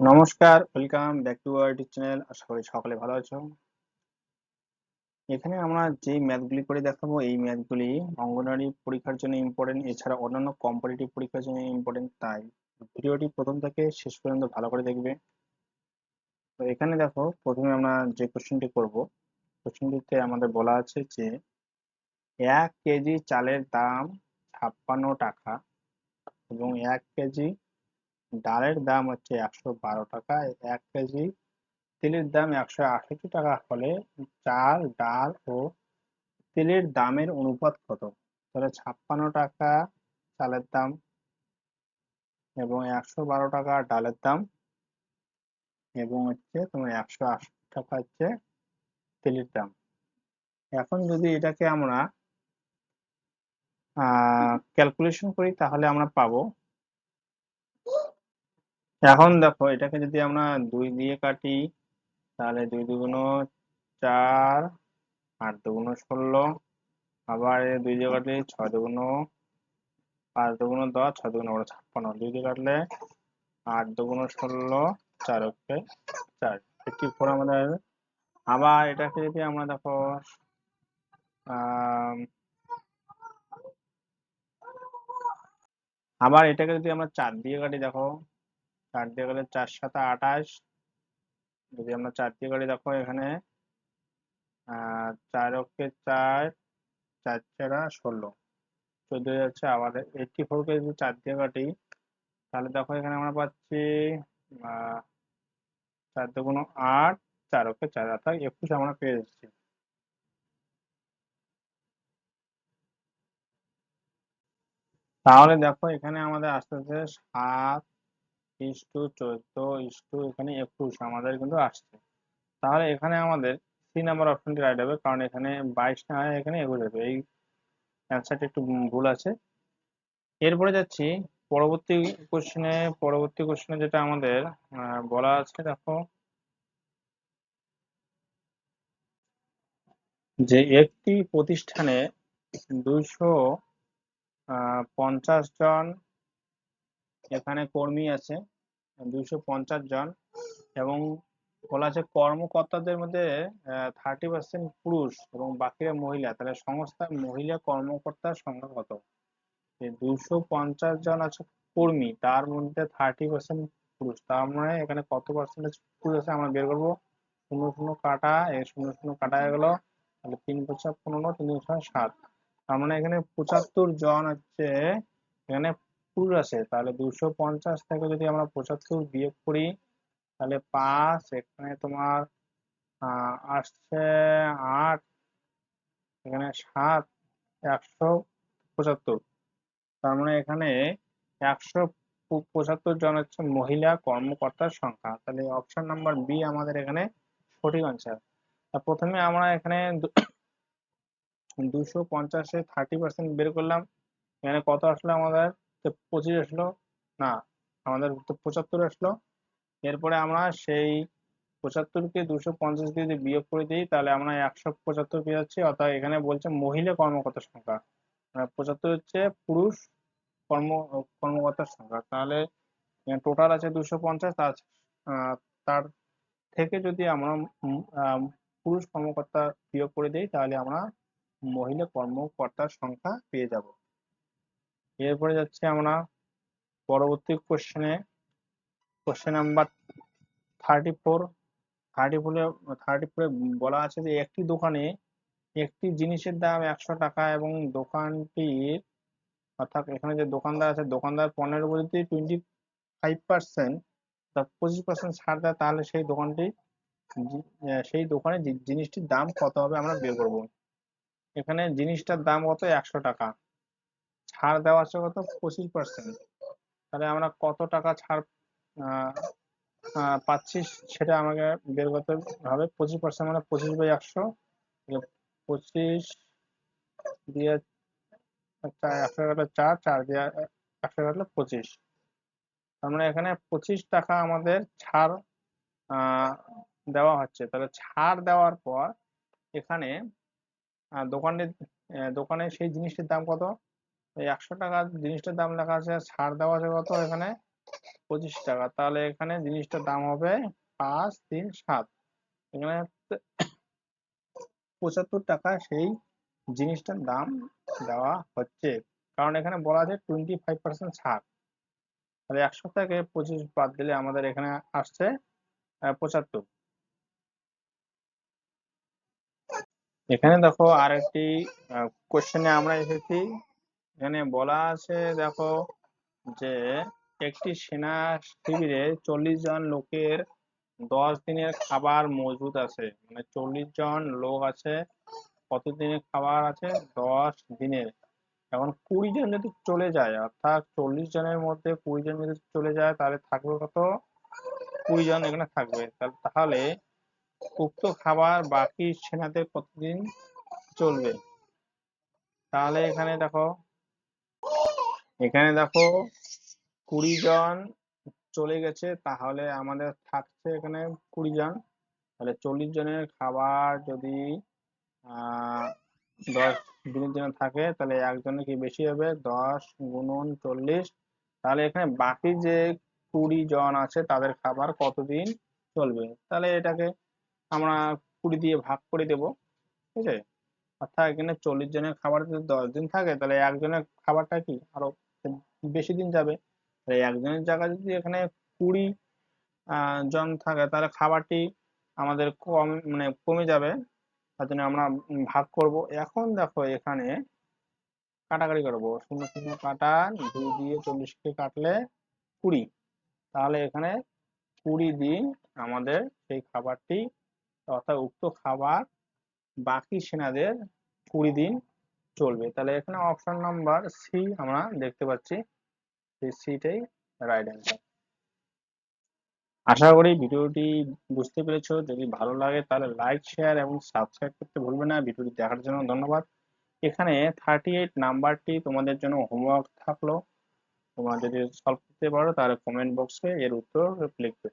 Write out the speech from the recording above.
নমস্কার, welcome back to our YouTube channel. আশা করি সকলে ভালো আছো। এখানে আমরা যে ম্যাথগুলি করে দেখাবো, এই ম্যাথগুলি অঙ্গনওয়াড়ি পরীক্ষার জন্য ইম্পর্টেন্ট, এছাড়া অন্যান্য কম্পিটিটিভ পরীক্ষার জন্য ইম্পর্টেন্ট। তাই ভিডিওটি প্রথম থেকে শেষ পর্যন্ত ভালো করে দেখবে। তো এখানে দেখো, প্রথমে আমরা যে কোশ্চেনটি করব, কোশ্চেনটিতে আমাদের বলা আছে যে 1 কেজি চালের দাম 56 টাকা এবং 1 কেজি ডালের দাম হচ্ছে 112 টাকা, 1 কেজি তেলের দাম 168 টাকা হলে চাল, ডাল ও তেলের দামের অনুপাত কত? তাহলে 56 টাকা চালের দাম এবং 112 টাকা ডালের দাম এবং হচ্ছে তোমার 168 টাকা হচ্ছে তেলের দাম। এখন যদি এটাকে আমরা ক্যালকুলেশন করি তাহলে আমরা পাবো, এখন দেখো এটাকে যদি আমরা 2 দিয়ে কাটি তাহলে 2 দুগুণ 4, 8 দুগুণ 16, আবার 2 দিয়ে কাটলে 6 দুগুণ 5 দুগুণ 10, 6 দুগুণ 56, 2 দিয়ে কাটলে 8 দুগুণ 16, 4 অক্ষে 4, 84 আমাদের। আবার এটাকে যদি আমরা দেখো আবার এটাকে যদি আমরা 4 দিয়ে কাটি, দেখো 4 দিয়ে কাটলে 4 7 28, যদি আমরা 4 দিয়ে কাটি দেখো এখানে 4 অক্ষে 4, 4 4 16, 14 যাচ্ছে। আবার 84 কে যদি 4 দিয়ে কাটি তাহলে দেখো এখানে আমরা পাচ্ছি 4 দুগুণ 8, 4 অক্ষে 4, অর্থাৎ 21 আমরা পেয়ে যাচ্ছি। তাহলে দেখো এখানে আমাদের আস্তে আস্তে 7:14 এখানে 21 আমাদের কিন্তু আসছে। তাহলে এখানে আমাদের 3 নাম্বার অপশনটি রাইট হবে, কারণ এখানে 22 না হয় এখানে 21 হবে। এই অ্যান্সারটা একটু ভুল আছে। এরপরে যাচ্ছি পরবর্তী কোশ্চেনে যেটা আমাদের বলা আছে, দেখো যে একটি প্রতিষ্ঠানে 250 জন এখানে কর্মী আছে, 250 জন, এবং বলা আছে কর্মকর্তাদের মধ্যে 30% পুরুষ এবং বাকিরা মহিলা। তাহলে সংস্থার মহিলা কর্মকর্তার সংখ্যা কত? 250 জন আছে কর্মী, তার মধ্যে 30% পুরুষ, তার মানে এখানে কত পার্সেন্টেজ পুরুষ আছে আমরা বের করবো। শূন্য শূন্য কাটা, শূন্য শূন্য কাটা হয়ে গেল, তাহলে 3×5 = 15, 3×6 = 7, তার মানে এখানে 75 জন হচ্ছে এখানে পুরুষ আছে। তাহলে 250 থেকে যদি আমরা 75 বিয়োগ করি তাহলে 5, এখানে তোমার আসছে 8, এখানে 7, 175, তার মানে এখানে 175 জন হচ্ছে মহিলা কর্মকর্তার সংখ্যা। তাহলে অপশন নাম্বার বি আমাদের এখানে সঠিক আনসার। প্রথমে আমরা এখানে 250-এ 30% বের করলাম, এখানে কত আসলো আমাদের? 25 আসলো না, আমাদের 75 আসলো। এরপরে আমরা সেই 75-কে 250 দিয়ে যদি বিয়োগ করে দিই তাহলে আমরা 175 পেয়ে যাচ্ছি, অর্থাৎ এখানে বলছে মহিলা কর্মকর্তার সংখ্যা, 75 হচ্ছে পুরুষ কর্ম কর্মকর্তার সংখ্যা। তাহলে টোটাল আছে 250, তার থেকে যদি আমরা পুরুষ কর্মকর্তা বিয়োগ করে দিই তাহলে আমরা মহিলা কর্মকর্তার সংখ্যা পেয়ে যাব। এরপরে যাচ্ছে আমরা পরবর্তী কোশ্চেন নাম্বার 34। 34-এ বলা আছে যে একটি দোকানে একটি জিনিসের দাম 100 টাকা এবং দোকানটির, অর্থাৎ এখানে যে দোকানদার আছে, দোকানদার পণ্যের উপর যদি 25% অর্থাৎ 25% ছাড় দেয় তাহলে সেই দোকানে জিনিসটির দাম কত হবে আমরা বের করব। এখানে জিনিসটার দাম কত? 100 টাকা, ছাড় দেওয়া আছে কত? 25%। তাহলে আমরা কত টাকা ছাড় আহ, পাচ্ছি সেটা আমাকে বের করতে হবে। 25% মানে 25/100, 25 দিয়ে 100 কাটলে 4, 4 দিয়ে 100 কাটলে 25, তার মানে এখানে 25 টাকা আমাদের ছাড় আহ, দেওয়া হচ্ছে। তাহলে ছাড় দেওয়ার পর এখানে দোকানে সেই জিনিসটির দাম কত? এই 100 টাকা জিনিসটার দাম লেখা আছে, ছাড় দেওয়া আছে কত এখানে? 25 টাকা, তাহলে এখানে জিনিসটার দাম হবে 5, 3, 7। এখানে 75 টাকা সেই জিনিসটার দাম দেওয়া হচ্ছে, কারণ এখানে বলা আছে 25% ছাড়। তাহলে 100 থেকে 25 বাদ দিলে আমাদের এখানে আসছে 75। এখানে দেখো আরেকটি কোশ্চেনে আমরা এসেছি। এখানে বলা আছে দেখো যে একটি সেনা শিবিরে 40 জন লোকের 10 দিনের খাবার মজুদ আছে, মানে 40 জন লোক আছে, কতদিনের খাবার আছে? 10 দিনের। এখন 20 জন যদি চলে যায়, অর্থাৎ 40 জনের মধ্যে 20 জন যদি চলে যায়, তাহলে থাকবে কত? 20 জন এখানে থাকবে। তাহলে উক্ত খাবার বাকি সেনাদের কতদিন চলবে? তাহলে এখানে দেখো 20 জন চলে গেছে, তাহলে আমাদের থাকছে এখানে 20 জন। তাহলে 40 জনের খাবার যদি 10 দিনের জন্য থাকে, তাহলে একজনের কি বেশি হবে? 10 × 40। তাহলে এখানে বাকি যে 20 জন আছে তাদের খাবার কতদিন চলবে? তাহলে এটাকে আমরা 20 দিয়ে ভাগ করে দেব, ঠিক আছে? অর্থাৎ এখানে 40 জনের খাবার যদি 10 দিন থাকে, তাহলে একজনের খাবারটা কি আরো বেশি দিন যাবে। তাহলে একজনের জায়গায় যদি এখানে 20 জন থাকে, তাহলে খাবারটি আমাদের কম, মানে কমে যাবে। তার জন্য আমরা ভাগ করব। এখন দেখো এখানে কাটাকাটি করবো, 0 0 কাটা, 2 দিয়ে 40কে কাটলে 20। তাহলে এখানে 20 দিন আমাদের সেই খাবারটি, অর্থাৎ উক্ত খাবার বাকি সেনাদের 20 দিন চলবে। তাহলে এখানে অপশন নাম্বার সি আমরা দেখতে পাচ্ছি, এই সিটাই রাইট অ্যান্সার। আশা করি ভিডিওটি বুঝতে পেরেছো। যদি ভালো লাগে তাহলে লাইক, শেয়ার এবং সাবস্ক্রাইব করতে ভুলবে না। ভিডিওটি দেখার জন্য ধন্যবাদ। এখানে 38 নাম্বারটি তোমাদের জন্য হোমওয়ার্ক থাকলো। তোমরা যদি সলভ করতে পারো তাহলে কমেন্ট বক্সে এর উত্তর লিখবে।